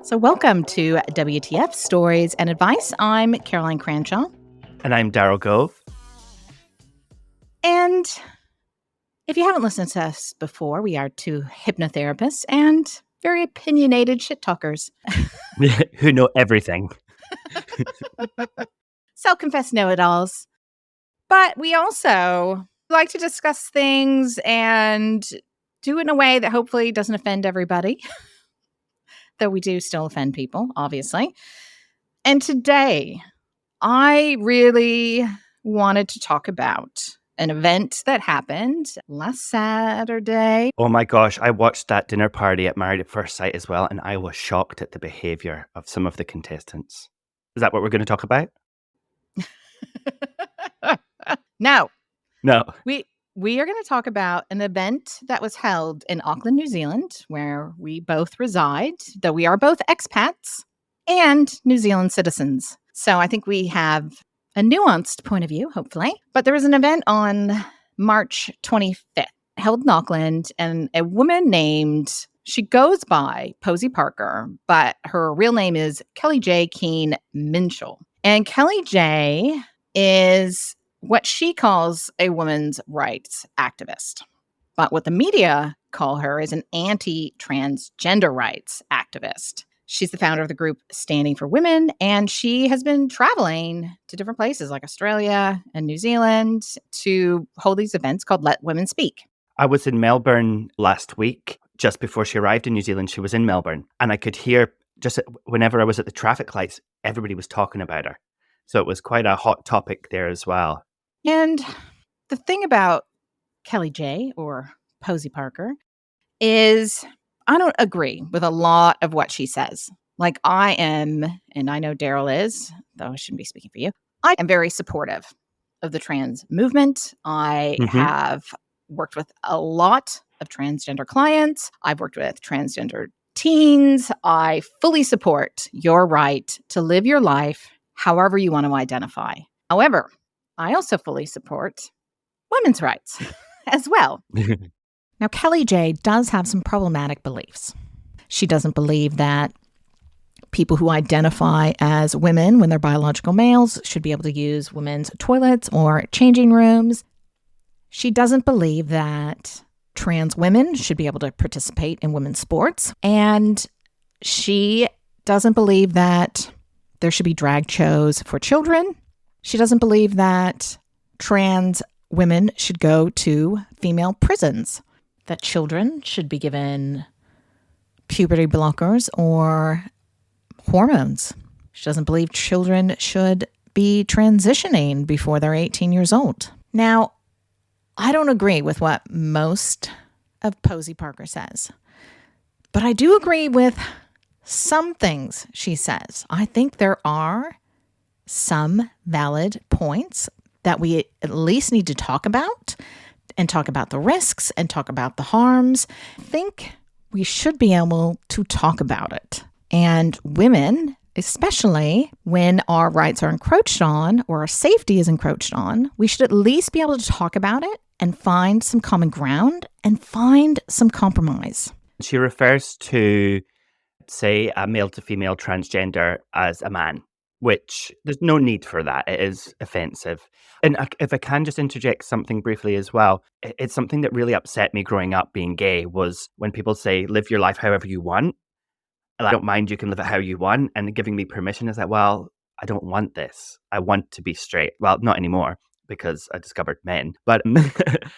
So welcome to WTF Stories and Advice. I'm Caroline Cranshaw. And I'm Daryl Gove. And if you haven't listened to us before, we are two hypnotherapists and very opinionated shit talkers. Who know everything. Self-confessed know-it-alls. But we also like to discuss things and do it in a way that hopefully doesn't offend everybody. Though we do still offend people, obviously. And today, I really wanted to talk about an event that happened last Saturday. Oh my gosh, I watched that dinner party at Married at First Sight as well, and I was shocked at the behavior of some of the contestants. Is that what we're going to talk about? No. No. We are going to talk about an event that was held in Auckland, New Zealand, where we both reside, though we are both expats and New Zealand citizens. So I think we have a nuanced point of view, hopefully. But there was an event on March 25th held in Auckland, and a woman named, she goes by Posie Parker, but her real name is Kelly J. Keene Minshall. And Kelly J. is what she calls a women's rights activist. But what the media call her is an anti-transgender rights activist. She's the founder of the group Standing for Women, and she has been traveling to different places like Australia and New Zealand to hold these events called Let Women Speak. I was in Melbourne last week. Just before she arrived in New Zealand, she was in Melbourne. And I could hear, just whenever I was at the traffic lights, everybody was talking about her. So it was quite a hot topic there as well. And the thing about Kelly J, or Posie Parker, is I don't agree with a lot of what she says. Like I am, and I know Daryl is, though I shouldn't be speaking for you, I am very supportive of the trans movement. I have worked with a lot of transgender clients. I've worked with transgender teens. I fully support your right to live your life however you want to identify. However, I also fully support women's rights as well. Now, Kelly J does have some problematic beliefs. She doesn't believe that people who identify as women when they're biological males should be able to use women's toilets or changing rooms. She doesn't believe that trans women should be able to participate in women's sports. And she doesn't believe that there should be drag shows for children. She doesn't believe that trans women should go to female prisons, that children should be given puberty blockers or hormones. She doesn't believe children should be transitioning before they're 18 years old. Now, I don't agree with what most of Posie Parker says, but I do agree with some things she says. I think there are some valid points that we at least need to talk about and talk about the risks and talk about the harms. I think we should be able to talk about it. And women, especially when our rights are encroached on or our safety is encroached on, we should at least be able to talk about it and find some common ground and find some compromise. She refers to, say, a male to female transgender as a man, which there's no need for that. It is offensive. And if I can just interject something briefly as well, it's something that really upset me growing up being gay was when people say, live your life however you want. I don't mind, you can live it how you want. And giving me permission is like, well, I don't want this. I want to be straight. Well, not anymore because I discovered men. But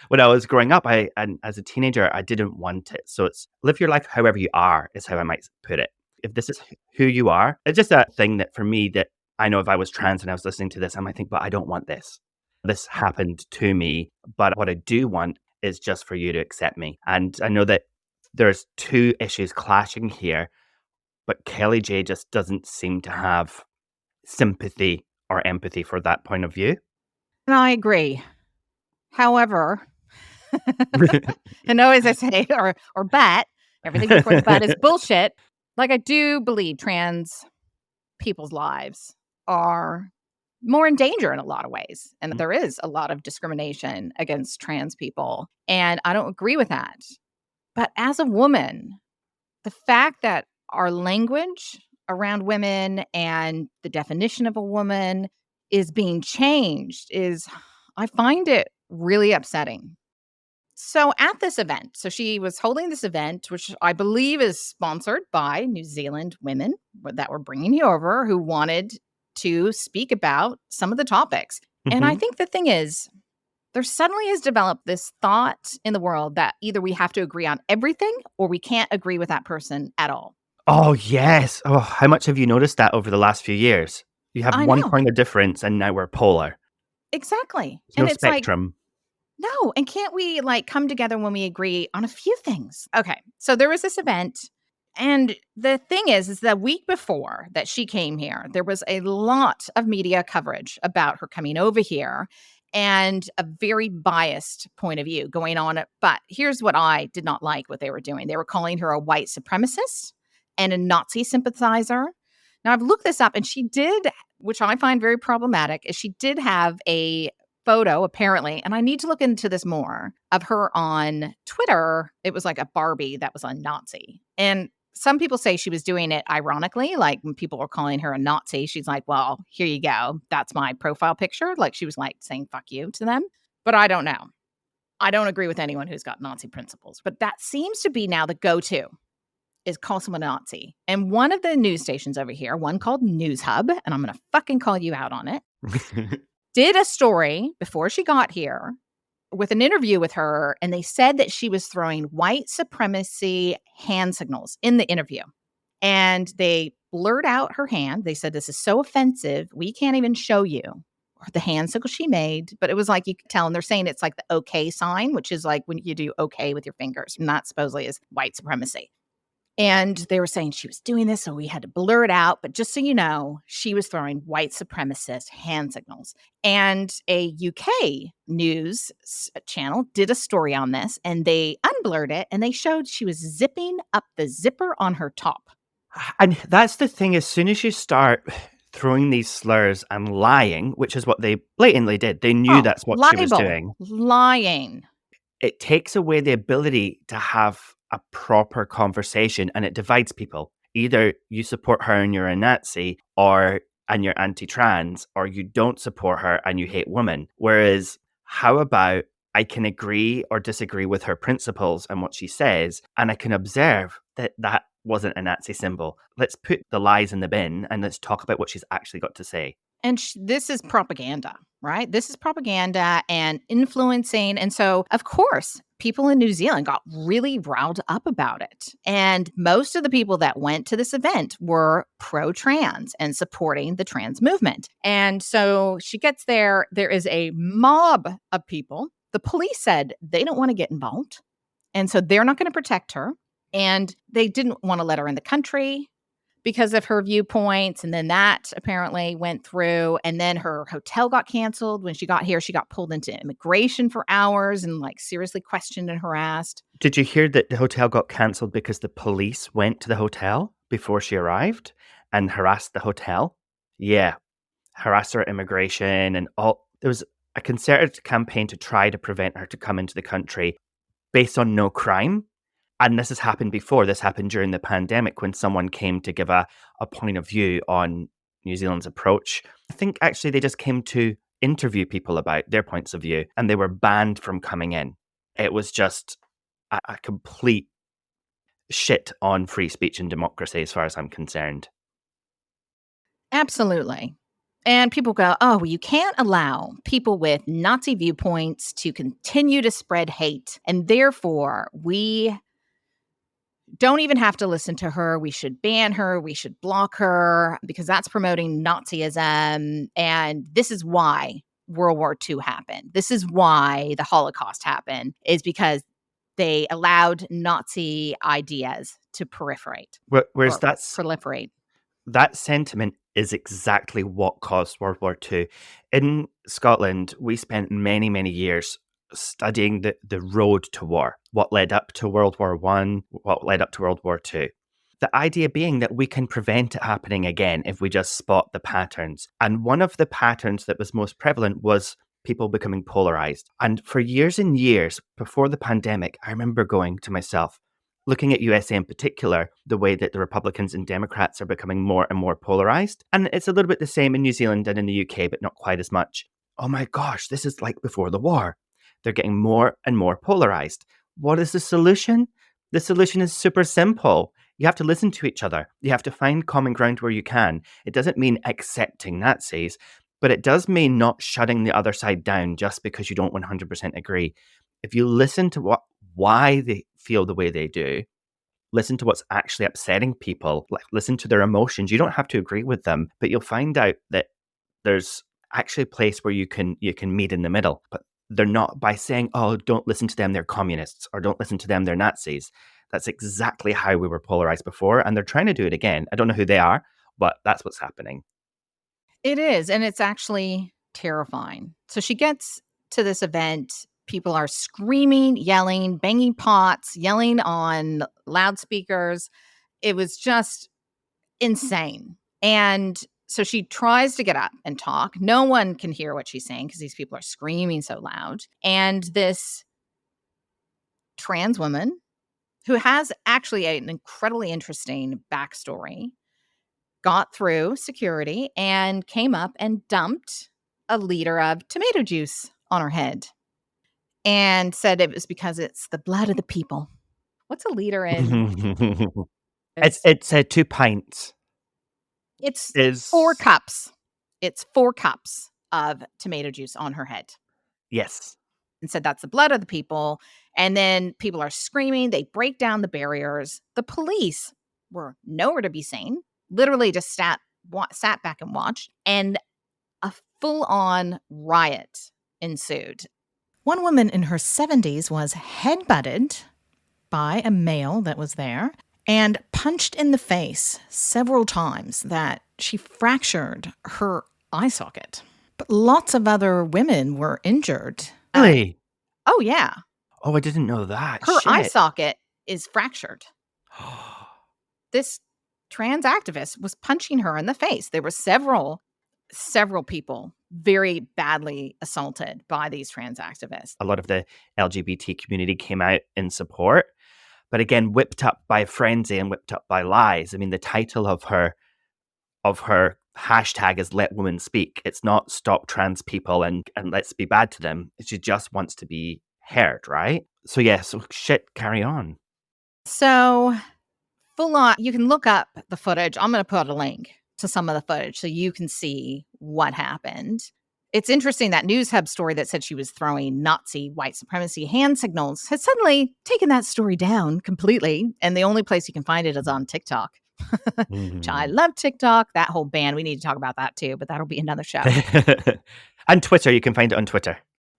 when I was growing up, and as a teenager, I didn't want it. So it's live your life however you are is how I might put it. If this is who you are, it's just a thing that for me that I know if I was trans and I was listening to this, I might think, but I don't want this. This happened to me. But what I do want is just for you to accept me. And I know that there's two issues clashing here, but Kelly J just doesn't seem to have sympathy or empathy for that point of view. And I agree. However, and always I say, or but, everything before the but is bullshit. Like I do believe trans people's lives are more in danger in a lot of ways, and that there is a lot of discrimination against trans people. And I don't agree with that. But as a woman, the fact that our language around women and the definition of a woman is being changed is I find it really upsetting. So at this event, so she was holding this event, which I believe is sponsored by New Zealand women that were bringing you over who wanted to speak about some of the topics. And I Mhm. think the thing is, there suddenly has developed this thought in the world that either we have to agree on everything or we can't agree with that person at all. Oh, yes. Oh, how much have you noticed that over the last few years? You have I 1 know. point of difference, and now we're polar. Exactly. There's no And it's like, spectrum. no, and can't we, like, come together when we agree on a few things? Okay, so there was this event, and the thing is the week before that she came here, there was a lot of media coverage about her coming over here and a very biased point of view going on, but here's what I did not like what they were doing. They were calling her a white supremacist and a Nazi sympathizer. Now, I've looked this up, and she did, which I find very problematic, is she did have a photo apparently, and I need to look into this more, of her on Twitter. It was like a Barbie that was a Nazi. And some people say she was doing it ironically, like when people were calling her a Nazi, she's like, "Well, here you go. That's my profile picture." Like she was like saying fuck you to them. But I don't know. I don't agree with anyone who's got Nazi principles, but that seems to be now the go-to is call someone a Nazi. And one of the news stations over here, one called News Hub, and I'm going to fucking call you out on it, did a story before she got here with an interview with her, and they said that she was throwing white supremacy hand signals in the interview. And they blurred out her hand. They said, "This is so offensive. We can't even show you the hand signal she made." But it was like you could tell, and they're saying it's like the okay sign, which is like when you do okay with your fingers. And that supposedly is white supremacy. And they were saying she was doing this, so we had to blur it out. But just so you know, she was throwing white supremacist hand signals. And a UK news channel did a story on this, and they unblurred it, and they showed she was zipping up the zipper on her top. And that's the thing, as soon as you start throwing these slurs and lying, which is what they blatantly did, they knew Oh, that's what she was libel, doing. lying. It takes away the ability to have a proper conversation, and it divides people. Either you support her and you're a Nazi, or and you're anti-trans, or you don't support her and you hate women. Whereas, how about I can agree or disagree with her principles and what she says, and I can observe that that wasn't a Nazi symbol. Let's put the lies in the bin and let's talk about what she's actually got to say. And this is propaganda, right? This is propaganda and influencing. And so, of course, people in New Zealand got really riled up about it. And most of the people that went to this event were pro trans and supporting the trans movement. And so she gets there. There is a mob of people. The police said they don't want to get involved. And so they're not going to protect her. And they didn't want to let her in the country because of her viewpoints. And then that apparently went through. And then her hotel got canceled. When she got here, she got pulled into immigration for hours and like seriously questioned and harassed. Did you hear that the hotel got cancelled because the police went to the hotel before she arrived and harassed the hotel? Yeah, harassed her at immigration and all. There was a concerted campaign to try to prevent her to come into the country based on no crime. And this has happened before. This happened during the pandemic when someone came to give a point of view on New Zealand's approach. I think actually they just came to interview people about their points of view and they were banned from coming in. It was just a complete shit on free speech and democracy as far as I'm concerned. Absolutely. And people go, "Oh, well, you can't allow people with Nazi viewpoints to continue to spread hate. And therefore, we don't even have to listen to her. We should ban her. We should block her because that's promoting Nazism. And this is why World War II happened. This is why the Holocaust happened, is because they allowed Nazi ideas to proliferate Whereas or proliferate." that sentiment is exactly what caused World War II. In Scotland, we spent many, many years studying the road to war, what led up to World War One, what led up to World War Two. The idea being that we can prevent it happening again if we just spot the patterns. And one of the patterns that was most prevalent was people becoming polarized. And for years and years before the pandemic, I remember going to myself, looking at USA in particular, the way that the Republicans and Democrats are becoming more and more polarized. And it's a little bit the same in New Zealand and in the UK, but not quite as much. Oh my gosh, this is like before the war. They're getting more and more polarized. What is the solution? The solution is super simple. You have to listen to each other. You have to find common ground where you can. It doesn't mean accepting Nazis, but it does mean not shutting the other side down just because you don't 100% agree. If you listen to why they feel the way they do, listen to what's actually upsetting people, like listen to their emotions. You don't have to agree with them, but you'll find out that there's actually a place where you can meet in the middle. But they're not by saying, "Oh, don't listen to them, they're communists," or "Don't listen to them, they're Nazis." That's exactly how we were polarized before, and they're trying to do it again. I don't know who they are, but that's what's happening. It is, and it's actually terrifying. So she gets to this event. People are screaming, yelling, banging pots, yelling on loudspeakers. It was just insane. And so she tries to get up and talk. No one can hear what she's saying because these people are screaming so loud. And this trans woman who has actually an incredibly interesting backstory got through security and came up and dumped a liter of tomato juice on her head and said it was because it's the blood of the people. What's a liter in? it's It's it's 2 pints it's 4 is cups. It's 4 cups of tomato juice on her head yes. and said that's the blood of the people. And then people are screaming. They break down the barriers. The police were nowhere to be seen. Literally just sat back and watched. And a full-on riot ensued. One woman in her 70s was headbutted by a male that was there and punched in the face several times that she fractured her eye socket. But lots of other women were injured. Really? Oh, yeah. Oh, I didn't know that. Her eye Shit. socket is fractured. This trans activist was punching her in the face. There were several people very badly assaulted by these trans activists. A lot of the LGBT community came out in support, but again, whipped up by frenzy and whipped up by lies. I mean, the title of her hashtag is "Let Women Speak." It's not "Stop Trans People and Let's Be Bad to Them." She just wants to be heard, right? So yeah, so shit, carry on. So full on, you can look up the footage. I'm going to put a link to some of the footage so you can see what happened. It's interesting that News Hub story that said she was throwing Nazi white supremacy hand signals has suddenly taken that story down completely. And the only place you can find it is on TikTok, which I Mhm. love TikTok, that whole band. We need to talk about that too, but that'll be another show. And Twitter, you can find it on Twitter.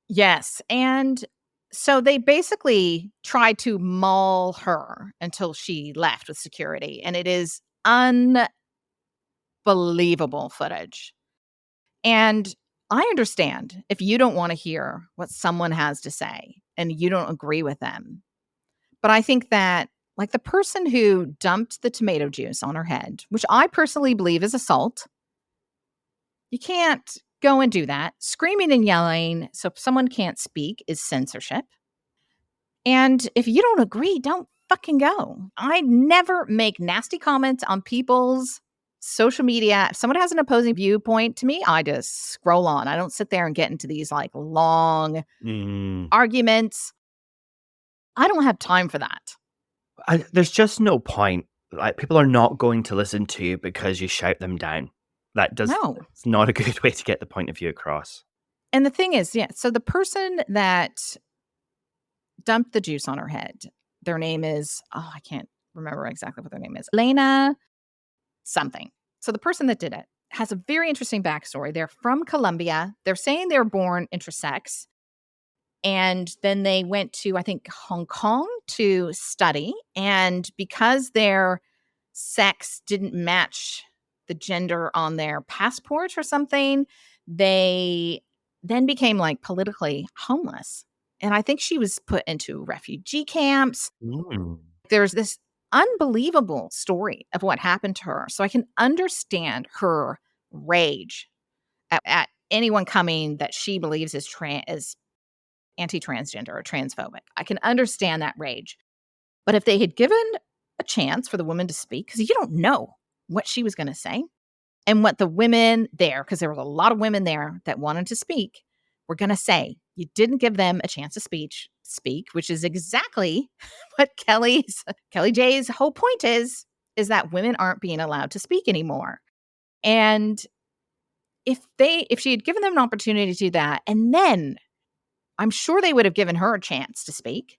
Yes. And so they basically tried to maul her until she left with security. And it is unbelievable footage. And I understand if you don't want to hear what someone has to say and you don't agree with them. But I think that, like the person who dumped the tomato juice on her head, which I personally believe is assault, you can't go and do that. Screaming and yelling so someone can't speak is censorship. And if you don't agree, don't fucking go. I never make nasty comments on people's social media. If someone has an opposing viewpoint to me, I just scroll on. I don't sit there and get into these like long Mm. arguments. I don't have time for that. There's just no point. Like people are not going to listen to you because you shout them down. No. It's not a good way to get the point of view across. And the thing is, yeah, so the person that dumped the juice on her head, their name is, oh, I can't remember exactly what their name is. Lena something. So the person that did it has a very interesting backstory. They're from Colombia. They're saying they were born intersex. And then they went to, I think, Hong Kong to study. And because their sex didn't match the gender on their passport or something, they then became like politically homeless. And I think she was put into refugee camps. Mm. There's this unbelievable story of what happened to her. So I can understand her rage at anyone coming that she believes is anti-transgender or transphobic. I can understand that rage. But if they had given a chance for the woman to speak, because you don't know what she was going to say and what the women there, because there was a lot of women there that wanted to speak, were going to say. You didn't give them a chance to speak, which is exactly what Kelly J's whole point is that women aren't being allowed to speak anymore. And if she had given them an opportunity to do that, and then I'm sure they would have given her a chance to speak.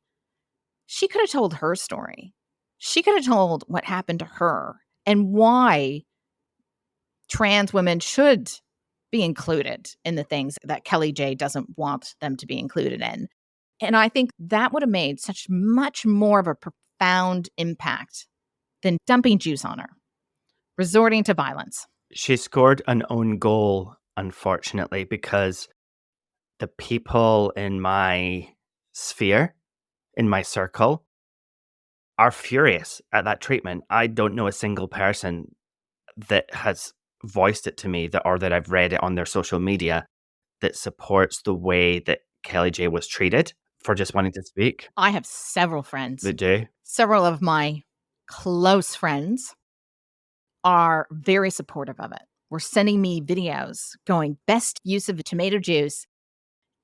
She could have told her story. She could have told what happened to her and why trans women should be included in the things that Kelly J doesn't want them to be included in. And I think that would have made such much more of a profound impact than dumping juice on her, resorting to violence. She scored an own goal, unfortunately, because the people in my sphere, in my circle, are furious at that treatment. I don't know a single person that has voiced it to me or that I've read it on their social media that supports the way that Kelly J was treated for just wanting to speak. I have several friends. That do. Several of my close friends are very supportive of it. Were sending me videos going, best use of tomato juice.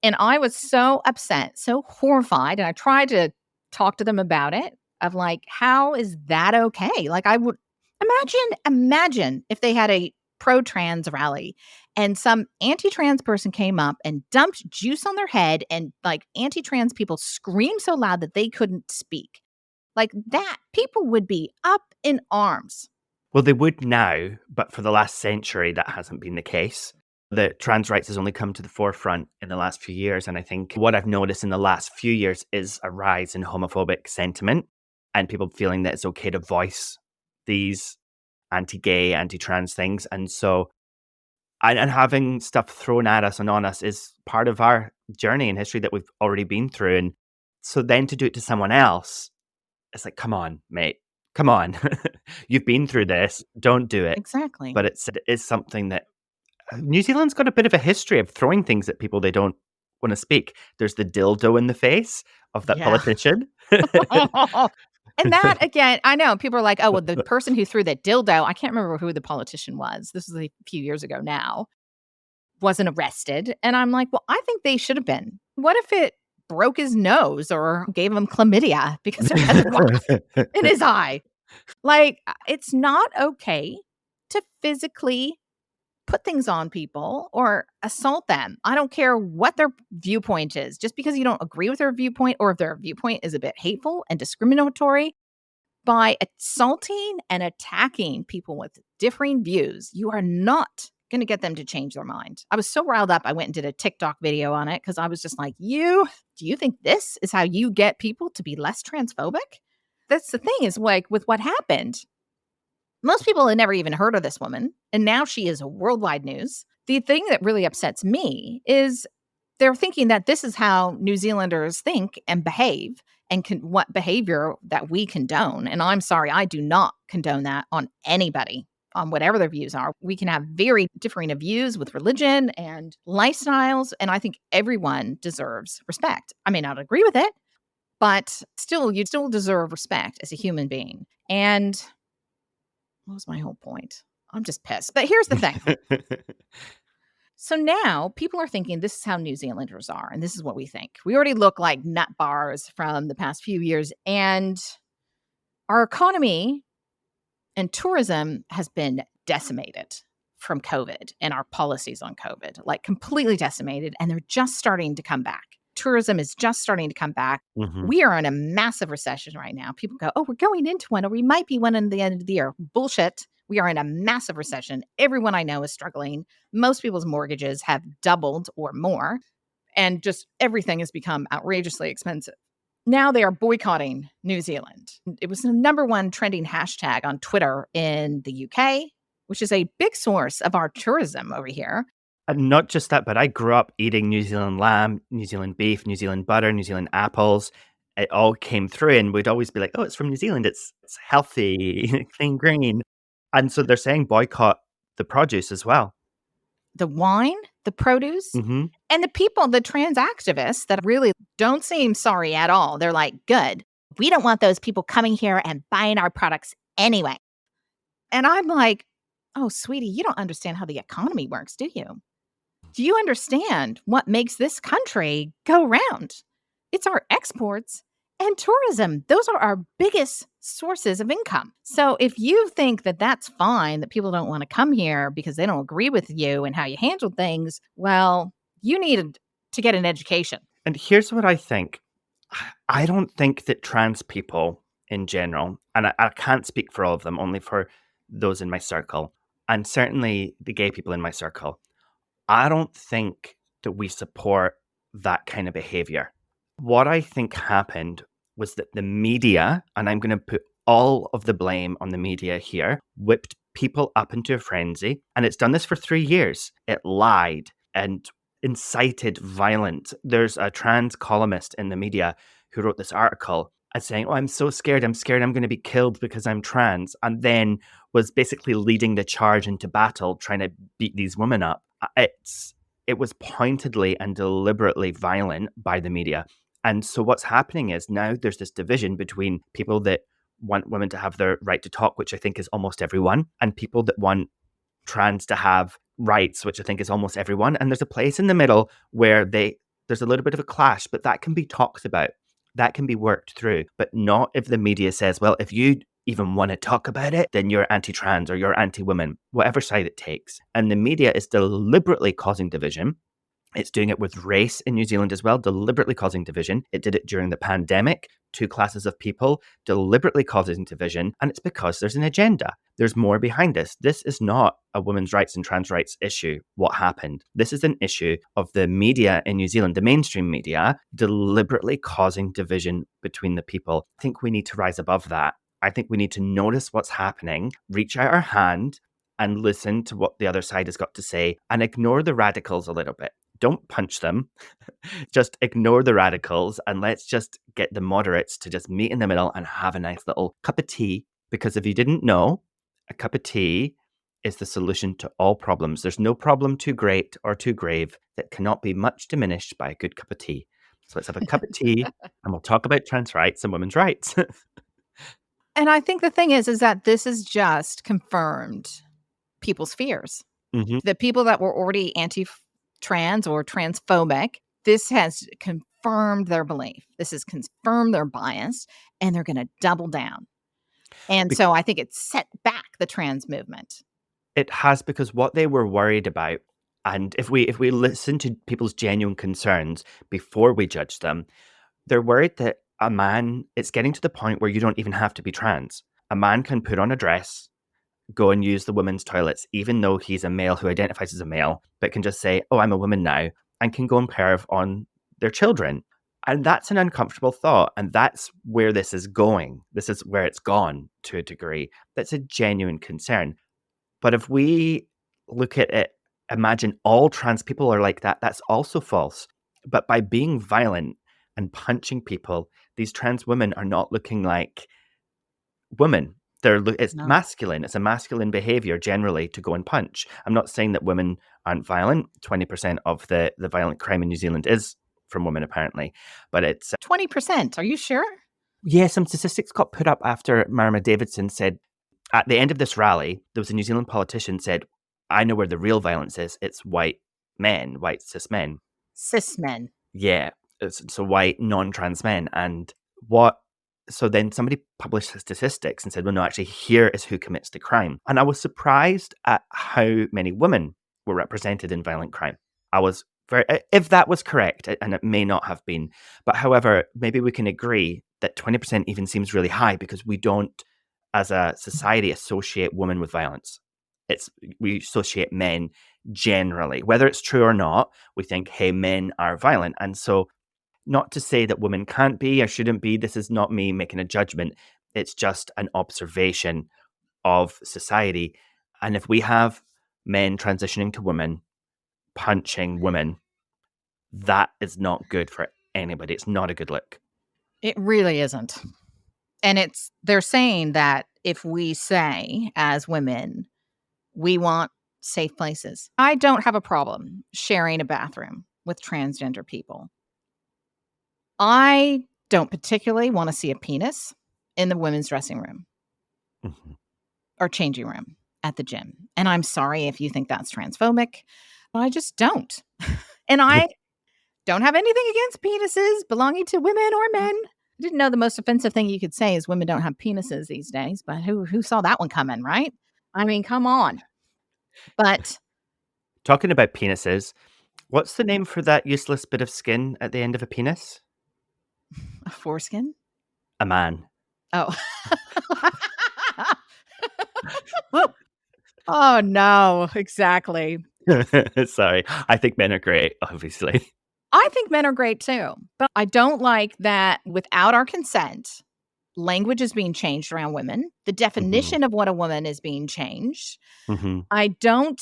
And I was so upset, so horrified. And I tried to talk to them about it of like, how is that okay? Like I would imagine if they had a pro-trans rally and some anti-trans person came up and dumped juice on their head and like anti-trans people screamed so loud that they couldn't speak. Like that, people would be up in arms. Well, they would now, but for the last century, that hasn't been the case. The trans rights has only come to the forefront in the last few years. And I think what I've noticed in the last few years is a rise in homophobic sentiment and people feeling that it's okay to voice these anti-gay, anti-trans things. And so, and having stuff thrown at us and on us is part of our journey in history that we've already been through. And so then to do it to someone else, it's like, come on, mate. Come on. You've been through this. Don't do it. Exactly. But it is something that New Zealand's got a bit of a history of throwing things at people they don't want to speak. There's the dildo in the face of that Yeah. politician. And that again, I know people are like, oh, well, the person who threw that dildo, I can't remember who the politician was. This was a few years ago now, wasn't arrested. And I'm like, well, I think they should have been. What if it broke his nose or gave him chlamydia because it had a in his eye? Like, it's not okay to physically put things on people or assault them. I don't care what their viewpoint is. Just because you don't agree with their viewpoint or if their viewpoint is a bit hateful and discriminatory, by assaulting and attacking people with differing views, you are not going to get them to change their mind. I was so riled up. I went and did a TikTok video on it because I was just like, do you think this is how you get people to be less transphobic? That's the thing is like with what happened. Most people had never even heard of this woman, and now she is worldwide news. The thing that really upsets me is they're thinking that this is how New Zealanders think and behave and what behavior that we condone. And I'm sorry, I do not condone that on anybody, on whatever their views are. We can have very differing views with religion and lifestyles, and I think everyone deserves respect. I may not agree with it, but still, you still deserve respect as a human being. And what was my whole point? I'm just pissed. But here's the thing. So now people are thinking this is how New Zealanders are, and this is what we think. We already look like nut bars from the past few years, and our economy and tourism has been decimated from COVID and our policies on COVID, like completely decimated, and they're just starting to come back. Tourism is just starting to come back. Mhm. We are in a massive recession right now. People go, oh, we're going into one, or we might be one at the end of the year. Bullshit. We are in a massive recession. Everyone I know is struggling. Most people's mortgages have doubled or more, and just everything has become outrageously expensive. Now they are boycotting New Zealand. It was the number one trending hashtag on Twitter in the UK, which is a big source of our tourism over here. And not just that, but I grew up eating New Zealand lamb, New Zealand beef, New Zealand butter, New Zealand apples. It all came through, and we'd always be like, "Oh, it's from New Zealand. It's healthy, clean green." And so they're saying boycott the produce as well. The wine, the produce, Mhm. and the people, the trans activists that really don't seem sorry at all. They're like, good. We don't want those people coming here and buying our products anyway. And I'm like, oh, sweetie, you don't understand how the economy works, do you? Do you understand what makes this country go round? It's our exports and tourism. Those are our biggest sources of income. So if you think that that's fine, that people don't want to come here because they don't agree with you and how you handle things, well, you need to get an education. And here's what I think. I don't think that trans people in general, and I can't speak for all of them, only for those in my circle, and certainly the gay people in my circle, I don't think that we support that kind of behavior. What I think happened was that the media, and I'm going to put all of the blame on the media here, whipped people up into a frenzy. And it's done this for 3 years. It lied and incited violence. There's a trans columnist in the media who wrote this article and saying, "Oh, I'm so scared. I'm scared I'm going to be killed because I'm trans." And then was basically leading the charge into battle, trying to beat these women up. It was pointedly and deliberately violent by the media. And so what's happening is now there's this division between people that want women to have their right to talk, which I think is almost everyone, and people that want trans to have rights, which I think is almost everyone. And there's a place in the middle where there's a little bit of a clash, but that can be talked about. That can be worked through, but not if the media says, well, if you even want to talk about it, then you're anti-trans or you're anti-women, whatever side it takes. And the media is deliberately causing division. It's doing it with race in New Zealand as well, deliberately causing division. It did it during the pandemic, two classes of people deliberately causing division. And it's because there's an agenda. There's more behind this. This is not a women's rights and trans rights issue, what happened. This is an issue of the media in New Zealand, the mainstream media, deliberately causing division between the people. I think we need to rise above that. I think we need to notice what's happening, reach out our hand, and listen to what the other side has got to say and ignore the radicals a little bit. Don't punch them. Just ignore the radicals and let's just get the moderates to just meet in the middle and have a nice little cup of tea. Because if you didn't know, a cup of tea is the solution to all problems. There's no problem too great or too grave that cannot be much diminished by a good cup of tea. So let's have a cup of tea and we'll talk about trans rights and women's rights. And I think the thing is that this has just confirmed people's fears. Mhm. The people that were already anti-trans or transphobic, this has confirmed their belief. This has confirmed their bias, and they're gonna double down. And Be- so I think it set back the trans movement. It has, because what they were worried about, and if we listen to people's genuine concerns before we judge them, they're worried that a man, it's getting to the point where you don't even have to be trans. A man can put on a dress, go and use the women's toilets, even though he's a male who identifies as a male, but can just say, "Oh, I'm a woman now," and can go and perv on their children. And that's an uncomfortable thought. And that's where this is going. This is where it's gone to a degree. That's a genuine concern. But if we look at it, imagine all trans people are like that, that's also false. But by being violent and punching people, these trans women are not looking like women. It's No. masculine. It's a masculine behavior generally to go and punch. I'm not saying that women aren't violent. 20% of the violent crime in New Zealand is from women, apparently. But it's 20%, are you sure? yeah, some statistics got put up after Marama Davidson said at the end of this rally, there was a New Zealand politician said, "I know where the real violence is. It's white men, white cis men." Cis men. Yeah, so white non-trans men. And what? So then somebody published the statistics and said, "Well, no, actually, here is who commits the crime." And I was surprised at how many women were represented in violent crime. I was very, if that was correct, and it may not have been, but however, maybe we can agree that 20% even seems really high because we don't, as a society, associate women with violence. We associate men generally, whether it's true or not. We think, hey, men are violent, and so not to say that women can't be or shouldn't be. This is not me making a judgment. It's just an observation of society. And if we have men transitioning to women, punching women, that is not good for anybody. It's not a good look. It really isn't. And they're saying that if we say as women, we want safe places. I don't have a problem sharing a bathroom with transgender people. I don't particularly want to see a penis in the women's dressing room Mhm. or changing room at the gym. And I'm sorry if you think that's transphobic, but I just don't. And I don't have anything against penises belonging to women or men. I didn't know the most offensive thing you could say is women don't have penises these days, but who saw that one coming, right? I mean, come on. But Talking about penises, what's the name for that useless bit of skin at the end of a penis? a foreskin? A man. Oh. Oh, no, exactly. Sorry. I think men are great, obviously. I think men are great too, but I don't like that without our consent, language is being changed around women. The Mhm. definition of what a woman is being changed. Mhm. I don't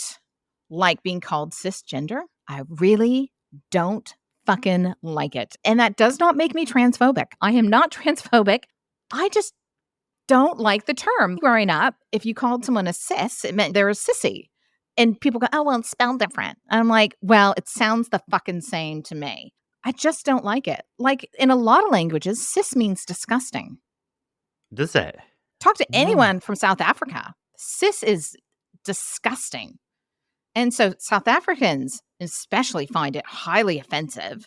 like being called cisgender. I really don't fucking like it. And that does not make me transphobic. I am not transphobic. I just don't like the term. Growing up, if you called someone a cis, it meant they're a sissy. And people go, oh, well, it's spelled different. And I'm like, well, it sounds the fucking same to me. I just don't like it. Like in a lot of languages, cis means disgusting. Does it? Talk to Oh. anyone from South Africa. Cis is disgusting. And so South Africans especially find it highly offensive.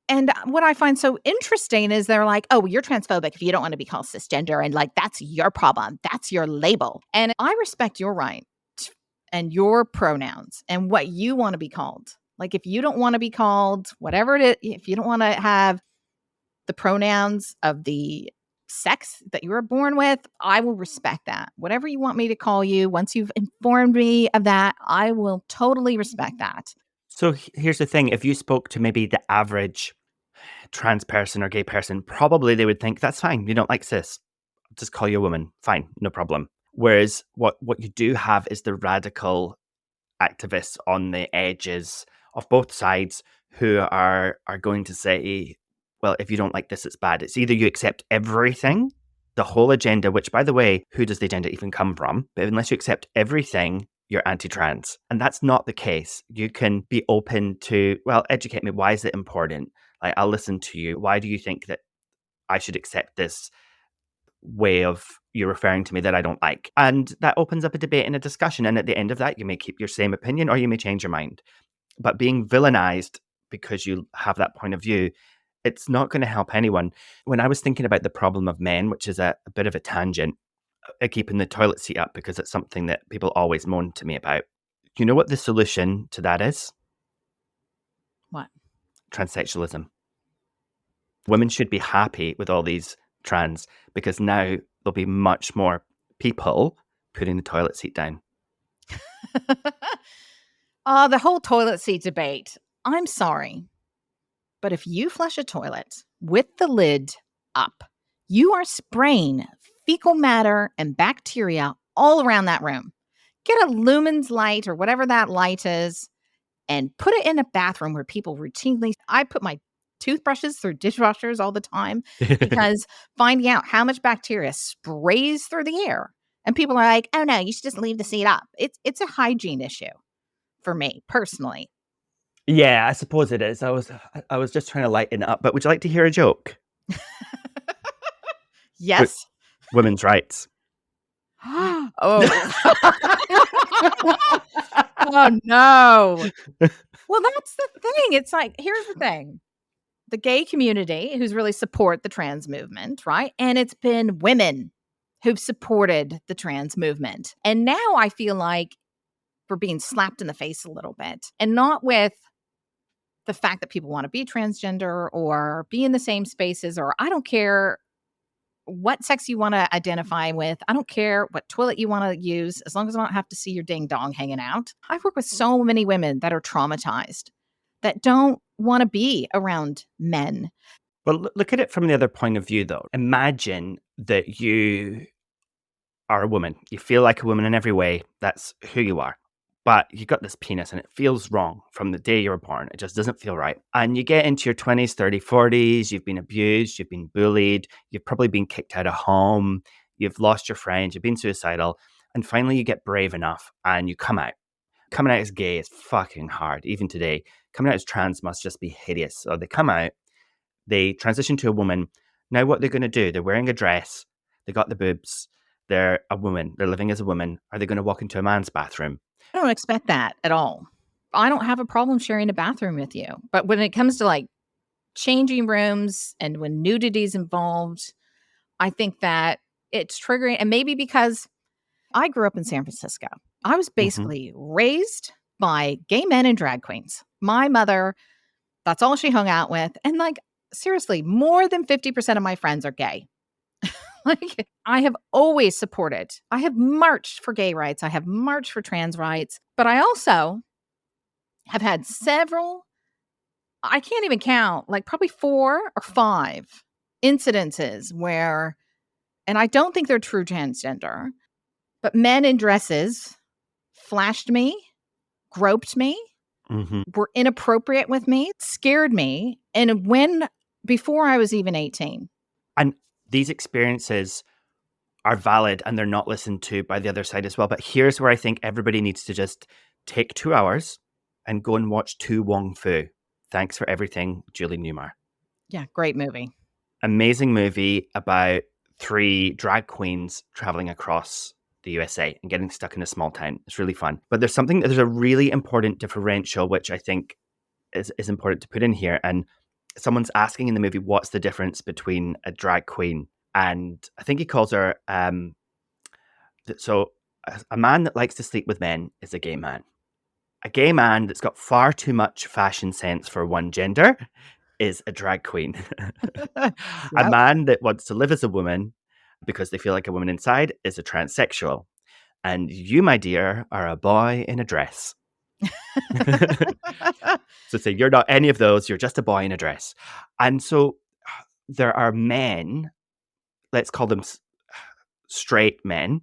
And what I find so interesting is they're like, oh, well, you're transphobic if you don't want to be called cisgender. And like, that's your problem. That's your label. And I respect your right and your pronouns and what you want to be called. Like, if you don't want to be called whatever it is, if you don't want to have the pronouns of the sex that you were born with, I will respect that. Whatever you want me to call you, once you've informed me of that, I will totally respect that. So here's the thing. If you spoke to maybe the average trans person or gay person, probably they would think, that's fine. You don't like cis. Just call you a woman. Fine. No problem. Whereas what you do have is the radical activists on the edges of both sides who are going to say, well, if you don't like this, it's bad. It's either you accept everything, the whole agenda, which by the way, who does the agenda even come from? But unless you accept everything, you're anti-trans. And that's not the case. You can be open to, well, educate me. Why is it important? Like, I'll listen to you. Why do you think that I should accept this way of you referring to me that I don't like? And that opens up a debate and a discussion. And at the end of that, you may keep your same opinion or you may change your mind. But being villainized because you have that point of view, it's not going to help anyone. When I was thinking about the problem of men, which is a bit of a tangent, keeping the toilet seat up because it's something that people always moan to me about. You know what the solution to that is? What? Transsexualism. Women should be happy with all these trans because now there'll be much more people putting the toilet seat down. The whole toilet seat debate. I'm sorry, but if you flush a toilet with the lid up, you are spraying fecal matter and bacteria all around that room. Get a lumens light or whatever that light is and put it in a bathroom where people routinely. I put my toothbrushes through dishwashers all the time because finding out how much bacteria sprays through the air and people are like, oh no, you should just leave the seat up. It's a hygiene issue for me personally. Yeah, I suppose it is. I was just trying to lighten it up, but would you like to hear a joke? Wi- Yes. Women's rights. Oh. Oh no. Well, that's the thing. It's like, here's the thing. The gay community who's really support the trans movement, right? And it's been women who've supported the trans movement. And now I feel like we're being slapped in the face a little bit, and not with the fact that people want to be transgender or be in the same spaces, or I don't care what sex you want to identify with. I don't care what toilet you want to use, as long as I don't have to see your ding dong hanging out. I've worked with so many women that are traumatized, that don't want to be around men. Well, look at it from the other point of view, though. Imagine that you are a woman. You feel like a woman in every way. That's who you are. But you got this penis and it feels wrong from the day you were born. It just doesn't feel right. And you get into your 20s, 30s, 40s. You've been abused. You've been bullied. You've probably been kicked out of home. You've lost your friends. You've been suicidal. And finally, you get brave enough and you come out. Coming out as gay is fucking hard. Even today, coming out as trans must just be hideous. So they come out, they transition to a woman, Now what they're going to do, they're wearing a dress, they got the boobs, they're a woman, they're living as a woman. Are they going to walk into a man's bathroom? I don't expect that at all. I don't have a problem sharing a bathroom with you. But when it comes to like changing rooms and when nudity is involved, I think that it's triggering. And maybe because I grew up in San Francisco, I was Hmm. basically raised by gay men and drag queens. My mother, that's all she hung out with. And like, seriously, more than 50% of my friends are gay. Like, I have always supported, I have marched for gay rights, I have marched for trans rights, but I also have had several, I can't even count, like probably 4 or 5 incidences where, and I don't think they're true transgender, but men in dresses flashed me, groped me, Hmm. were inappropriate with me, scared me, and when before I was even 18. And these experiences are valid and they're not listened to by the other side as well. But here's where I think everybody needs to just take 2 hours and go and watch To Wong Fu. Thanks for everything, Julie Newmar. Yeah, great movie. Amazing movie about 3 drag queens traveling across the USA and getting stuck in a small town. It's really fun. But there's a really important differential, which I think is important to put in here. And someone's asking in the movie, what's the difference between a drag queen and I think he calls her so a man that likes to sleep with men is a gay man. A gay man that's got far too much fashion sense for one gender is a drag queen. A Yep. man that wants to live as a woman because they feel like a woman inside is a transsexual. And you, my dear, are a boy in a dress. So say you're not any of those, you're just a boy in a dress. And so there are men, let's call them straight men,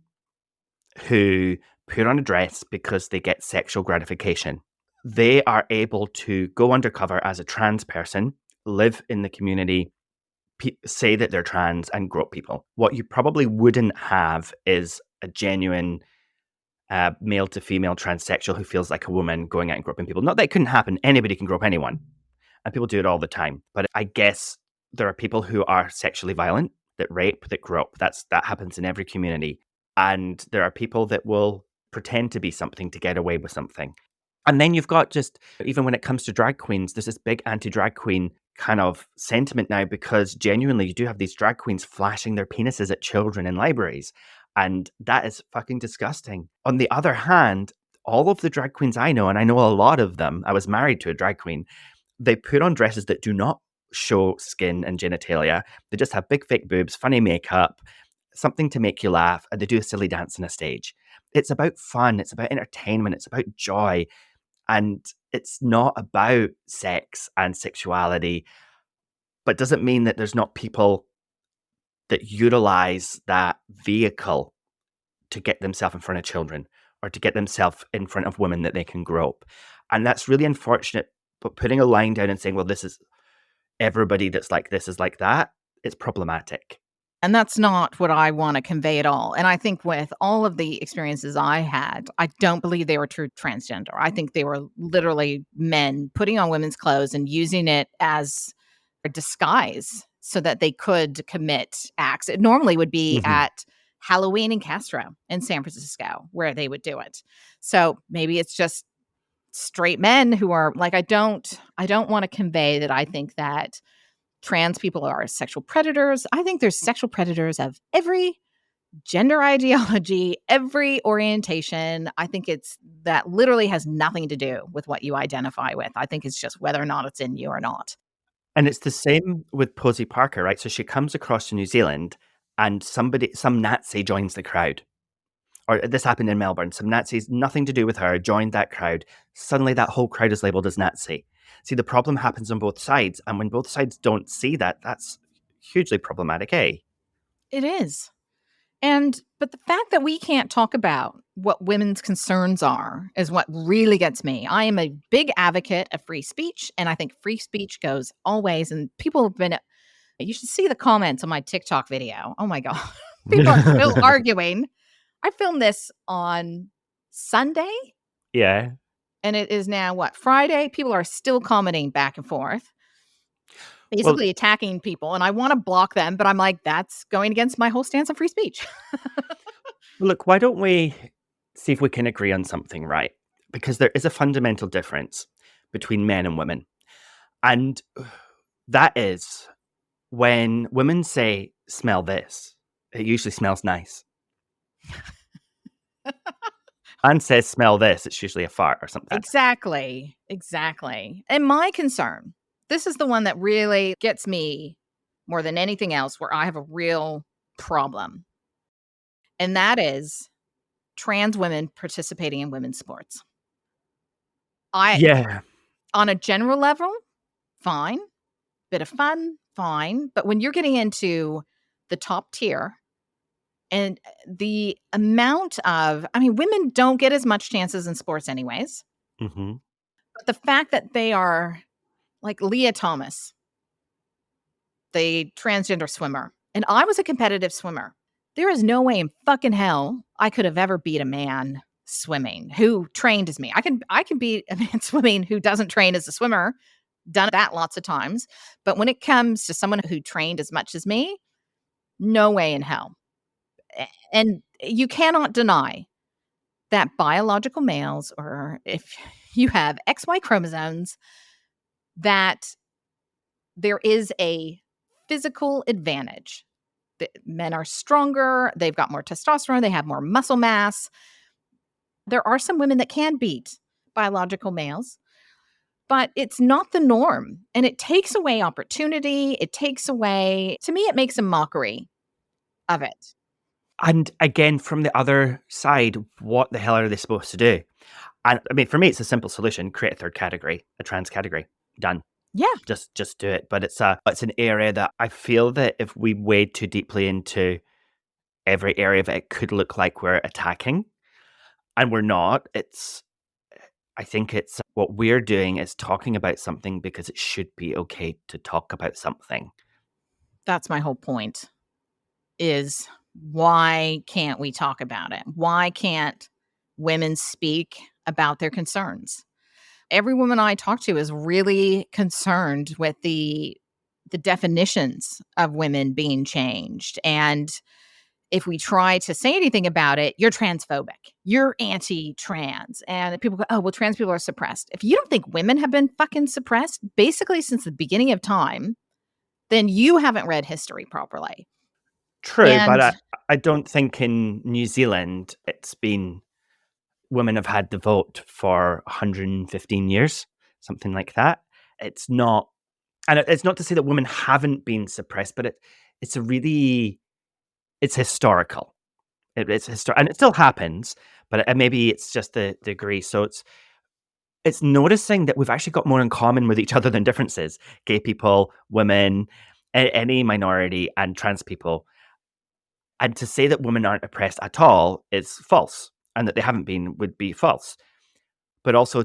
who put on a dress because they get sexual gratification. They are able to go undercover as a trans person, live in the community, say that they're trans, and grope people. What you probably wouldn't have is a genuine male to female transsexual who feels like a woman going out and groping people. Not that it couldn't happen. Anybody can grope anyone, and people do it all the time. But I guess there are people who are sexually violent, that rape, that grope. That happens in every community. And there are people that will pretend to be something to get away with something. And then you've got just, even when it comes to drag queens, there's this big anti drag queen kind of sentiment now because genuinely you do have these drag queens flashing their penises at children in libraries. And that is fucking disgusting. On the other hand, all of the drag queens I know, and I know a lot of them, I was married to a drag queen, they put on dresses that do not show skin and genitalia. They just have big fake boobs, funny makeup, something to make you laugh, and they do a silly dance on a stage. It's about fun, it's about entertainment, it's about joy, and it's not about sex and sexuality, but doesn't mean that there's not people that utilize that vehicle to get themselves in front of children or to get themselves in front of women that they can grope. And that's really unfortunate. But putting a line down and saying, well, this is everybody that's like this is like that, it's problematic. And that's not what I wanna convey at all, and I think with all of the experiences I had, I don't believe they were true transgender. I think they were literally men putting on women's clothes and using it as a disguise so that they could commit acts. It normally would be Hmm. at Halloween in Castro in San Francisco where they would do it. So, maybe it's just straight men who are like, I don't wanna convey that I think that trans people are sexual predators. I think there's sexual predators of every gender ideology, every orientation. I think it's that literally has nothing to do with what you identify with. I think it's just whether or not it's in you or not. And it's the same with Posie Parker, right? So she comes across to New Zealand and some Nazi joins the crowd. Or this happened in Melbourne. Some Nazis, nothing to do with her, joined that crowd. Suddenly that whole crowd is labeled as Nazi. See, the problem happens on both sides. And when both sides don't see that, that's hugely problematic, eh? It is. And but the fact that we can't talk about what women's concerns are is what really gets me. I am a big advocate of free speech, and I think free speech goes always. And people have been, you should see the comments on my TikTok video. Oh my God. People are still arguing. I filmed this on Sunday, Yeah. and it is now what, Friday? People are still commenting back and forth. Well, basically attacking people, and I wanna block them, but I'm like, "That's going against my whole stance on free speech." look, why don't we see if we can agree on something, right? Because there is a fundamental difference between men and women. And that is when women say, smell this, it usually smells nice. Man says, smell this, it's usually a fart or something. Exactly, exactly. And my concern, this is the one that really gets me more than anything else where I have a real problem, and that is trans women participating in women's sports. I Yeah. On a general level, fine, bit of fun, fine, but when you're getting into the top tier and the amount of I mean, women don't get as much chances in sports anyways, Hmm. but the fact that they are like Leah Thomas, the transgender swimmer, and I was a competitive swimmer. There is no way in fucking hell I could have ever beat a man swimming who trained as me. I can beat a man swimming who doesn't train as a swimmer, done that lots of times, but when it comes to someone who trained as much as me, no way in hell. And you cannot deny that biological males, or if you have XY chromosomes, that there is a physical advantage. The men are stronger, they've got more testosterone, they have more muscle mass. There are some women that can beat biological males, but it's not the norm. And it takes away opportunity. It takes away, to me, it makes a mockery of it. And again, from the other side, what the hell are they supposed to do? And I mean, for me, it's a simple solution: create a third category, a trans category. Done. Yeah, Just do it. But it's an area that I feel that if we wade too deeply into every area of it, it could look like we're attacking, and we're not. I think it's what we're doing is talking about something because it should be okay to talk about something. that's my whole point is why can't we talk about it? Why can't women speak about their concerns? Every woman I talk to is really concerned with the definitions of women being changed. And if we try to say anything about it, you're transphobic. You're anti-trans. And people go, "Oh, well, trans people are suppressed." If you don't think women have been fucking suppressed basically since the beginning of time, then you haven't read history properly. True, but And I don't think in New Zealand it's been women have had the vote for 115 years, something like that. It's not, and it's not to say that women haven't been suppressed, but it's a really it's historical. It's and it still happens, but maybe it's just the degree. So it's noticing that we've actually got more in common with each other than differences. Gay people, women, any minority, and trans people. And to say that women aren't oppressed at all is false, and that they haven't been would be false. But also,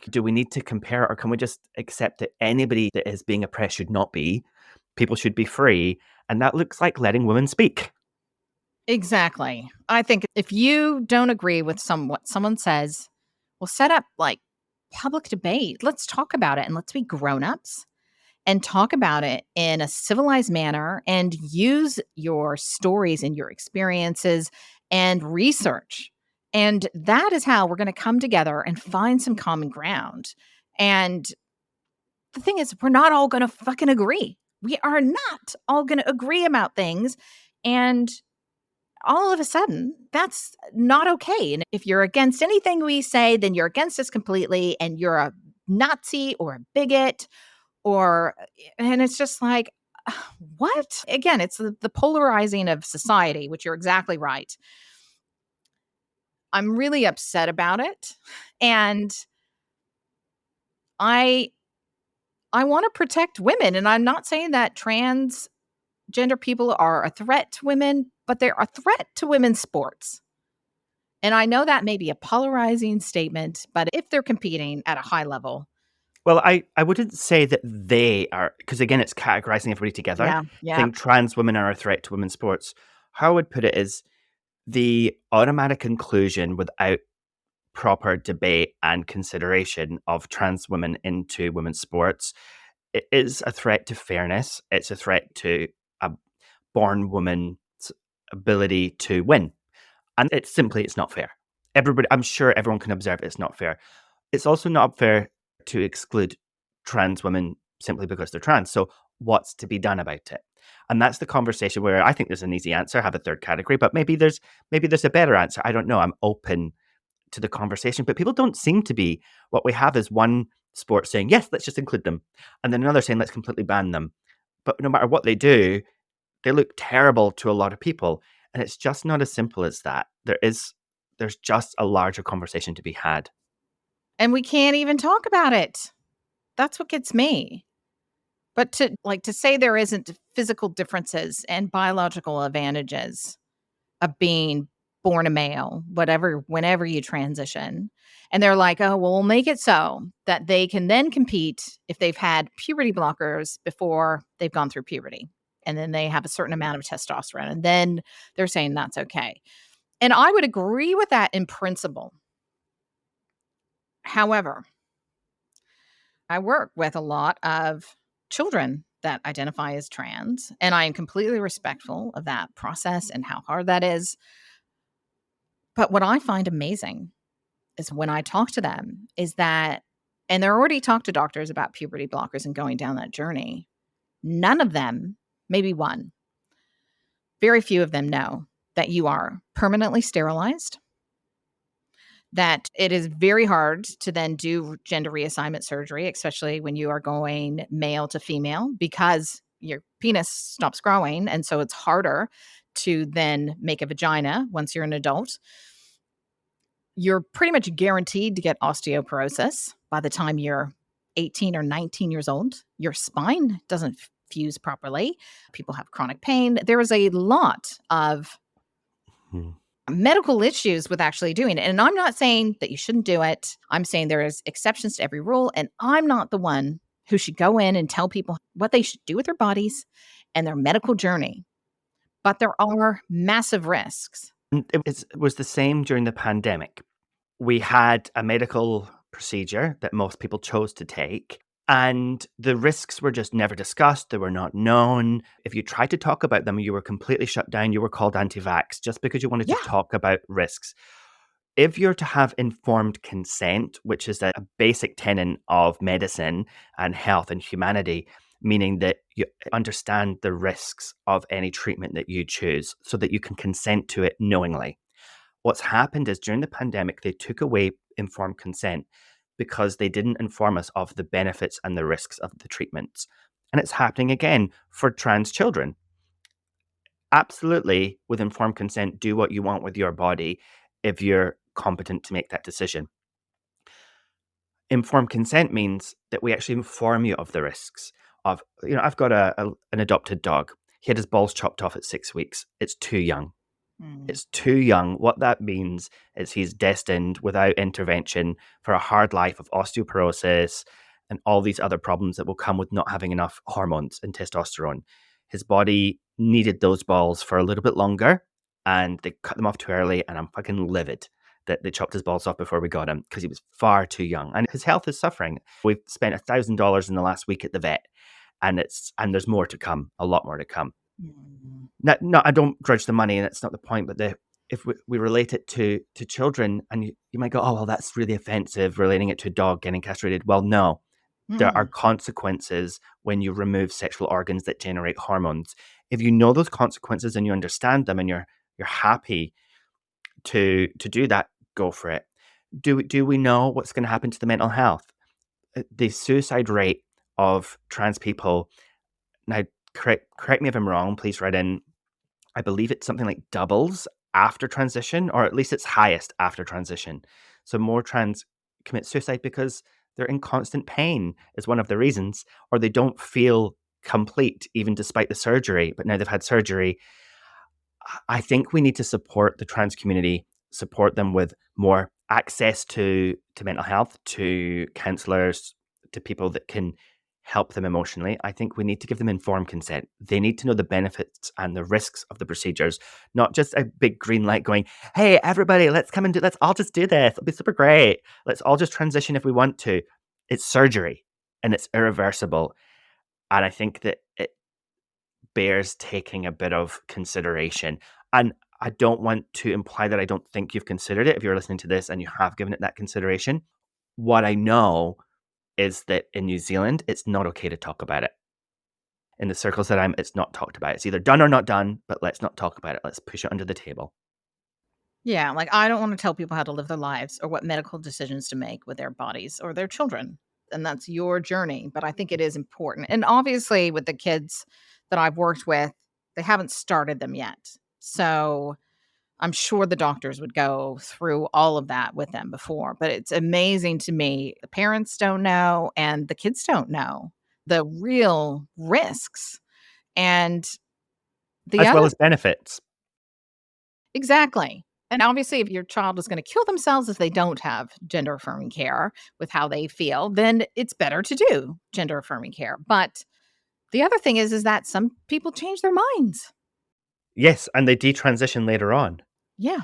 do we need to compare, or can we just accept that anybody that is being oppressed should not be? People should be free, and that looks like letting women speak. exactly. I think if you don't agree with what someone says, well, set up like public debate. Let's talk about it and let's be grown-ups and talk about it in a civilized manner and use your stories and your experiences and research. And that is how we're going to come together and find some common ground. And the thing is, we're not all going to fucking agree. We are not all going to agree about things. And all of a sudden, that's not okay. And if you're against anything we say, then you're against us completely and you're a Nazi or a bigot or and it's just like what? Again, it's the polarizing of society, which you're exactly right. I'm really upset about it. And I I want to protect women. And I'm not saying that transgender people are a threat to women, but they're a threat to women's sports. And I know that may be a polarizing statement, but if they're competing at a high level, Well, I wouldn't say that they are, because again, it's categorizing everybody together. yeah, I yeah, think trans women are a threat to women's sports. How I would put it is the automatic inclusion without proper debate and consideration of trans women into women's sports it is a threat to fairness. It's a threat to a born woman's ability to win. And it's not fair. I'm sure everyone can observe it's not fair. It's also not fair to exclude trans women simply because they're trans. So what's to be done about it? And that's the conversation where I think there's an easy answer, have a third category, but maybe there's a better answer. I don't know. I'm open to the conversation, but people don't seem to be. What we have is one sport saying, yes, let's just include them. And then another saying, let's completely ban them. But no matter what they do, they look terrible to a lot of people. And it's just not as simple as that. There's just a larger conversation to be had. And we can't even talk about it. That's what gets me. But to say there isn't physical differences and biological advantages of being born a male, whenever you transition. And they're like, oh, well, we'll make it so that they can then compete if they've had puberty blockers before they've gone through puberty. And then they have a certain amount of testosterone. And then they're saying that's okay. And I would agree with that in principle. However, I work with a lot of children that identify as trans, and I am completely respectful of that process and how hard that is. But what I find amazing is when I talk to them is that, and they're already talked to doctors about puberty blockers and going down that journey. None of them, maybe one, very few of them know that you are permanently sterilized, that it is very hard to then do gender reassignment surgery, especially when you are going male to female, because your penis stops growing. And so it's harder to then make a vagina once you're an adult. You're pretty much guaranteed to get osteoporosis by the time you're 18 or 19 years old. Your spine doesn't fuse properly. People have chronic pain. There is a lot of medical issues with actually doing it. And I'm not saying that you shouldn't do it. I'm saying there is exceptions to every rule. And I'm not the one who should go in and tell people what they should do with their bodies and their medical journey. But there are massive risks. It was the same during the pandemic. We had a medical procedure that most people chose to take, and the risks were just never discussed. They were not known. If you tried to talk about them, you were completely shut down. You were called anti-vax just because you wanted to Yeah. talk about risks. If you're to have informed consent, which is a basic tenet of medicine and health and humanity, meaning that you understand the risks of any treatment that you choose so that you can consent to it knowingly. What's happened is during the pandemic, they took away informed consent because they didn't inform us of the benefits and the risks of the treatments. And it's happening again for trans children. Absolutely, with informed consent, do what you want with your body if you're competent to make that decision. Informed consent means that we actually inform you of the risks of, I've got an adopted dog. He had his balls chopped off at 6 weeks. It's too young. It's too young. What that means is he's destined, without intervention, for a hard life of osteoporosis and all these other problems that will come with not having enough hormones and testosterone. His body needed those balls for a little bit longer, and they cut them off too early, and I'm fucking livid that they chopped his balls off before we got him because he was far too young, and his health is suffering. We've spent $1,000 in the last week at the vet, and there's more to come, a lot more to come. No, I don't grudge the money, and that's not the point. But if we relate it to children, and you might go, oh, well, that's really offensive, relating it to a dog getting castrated. Well, no, there are consequences when you remove sexual organs that generate hormones. If you know those consequences and you understand them, and you're happy to do that, go for it. Do we know what's going to happen to the mental health? The suicide rate of trans people now. Correct me if I'm wrong. Please write in. I believe it's something like doubles after transition, or at least it's highest after transition. So more trans commit suicide because they're in constant pain is one of the reasons, or they don't feel complete even despite the surgery. But now they've had surgery. I think we need to support the trans community, support them with more access to mental health, to counselors, to people that can help them emotionally. I think we need to give them informed consent. They need to know the benefits and the risks of the procedures, not just a big green light going, hey, everybody, let's all just do this. It'll be super great. Let's all just transition if we want to. It's surgery and it's irreversible. And I think that it bears taking a bit of consideration. And I don't want to imply that I don't think you've considered it if you're listening to this and you have given it that consideration. What I know is that in New Zealand, it's not okay to talk about it. In the circles that it's not talked about. It's either done or not done, but let's not talk about it. Let's push it under the table. Yeah, like, I don't wanna tell people how to live their lives or what medical decisions to make with their bodies or their children, and that's your journey, but I think it is important, and obviously, with the kids that I've worked with, they haven't started them yet, so I'm sure the doctors would go through all of that with them before, but it's amazing to me, the parents don't know and the kids don't know the real risks, and the As well other as benefits. Exactly. And obviously, if your child is gonna kill themselves if they don't have gender affirming care with how they feel, then it's better to do gender affirming care. But the other thing is that some people change their minds. Yes, and they detransition later on. Yeah.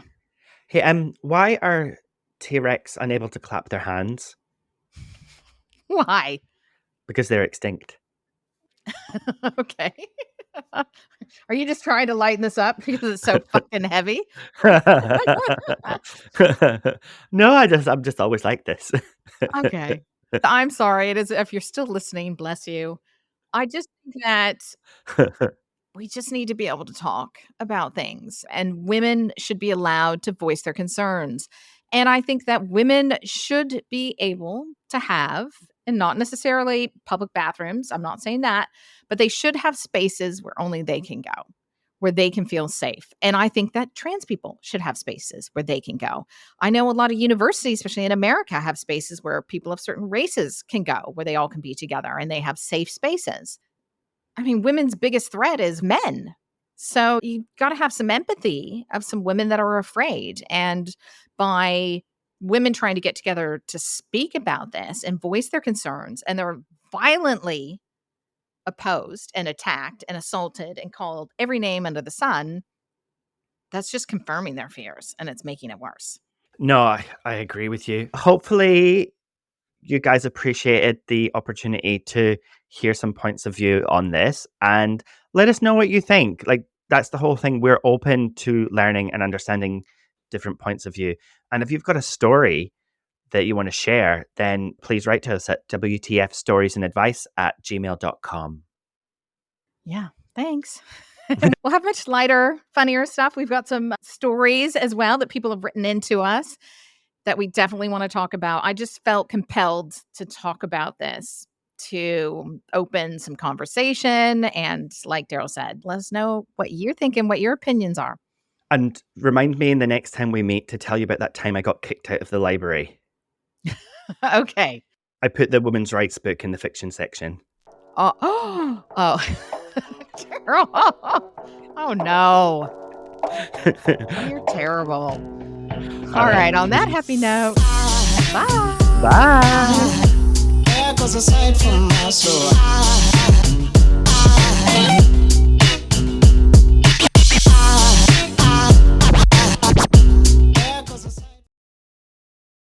Hey, why are T-Rex unable to clap their hands? Why? Because they're extinct. Okay. Are you just trying to lighten this up because it's so fucking heavy? No, I'm just always like this. Okay. I'm sorry. It is if you're still listening, bless you. I just think that we just need to be able to talk about things, and women should be allowed to voice their concerns. And I think that women should be able to have, and not necessarily public bathrooms, I'm not saying that, but they should have spaces where only they can go, where they can feel safe. And I think that trans people should have spaces where they can go. I know a lot of universities, especially in America, have spaces where people of certain races can go, where they all can be together and they have safe spaces. I mean, women's biggest threat is men. So you've got to have some empathy of some women that are afraid. And by women trying to get together to speak about this and voice their concerns, and they're violently opposed and attacked and assaulted and called every name under the sun, that's just confirming their fears and it's making it worse. No, I agree with you. Hopefully, you guys appreciated the opportunity to hear some points of view on this and let us know what you think. Like, that's the whole thing. We're open to learning and understanding different points of view. And if you've got a story that you want to share, then please write to us at wtfstoriesandadvice@gmail.com. Yeah. Thanks. We'll have much lighter, funnier stuff. We've got some stories as well that people have written into us that we definitely want to talk about. I just felt compelled to talk about this to open some conversation. And like Daryl said, let us know what you're thinking, what your opinions are. And remind me in the next time we meet to tell you about that time I got kicked out of the library. Okay. I put the women's rights book in the fiction section. Oh, Daryl. Oh, no. Oh, you're terrible. All right. On that happy note, bye. Bye. Echoes aside from my soul.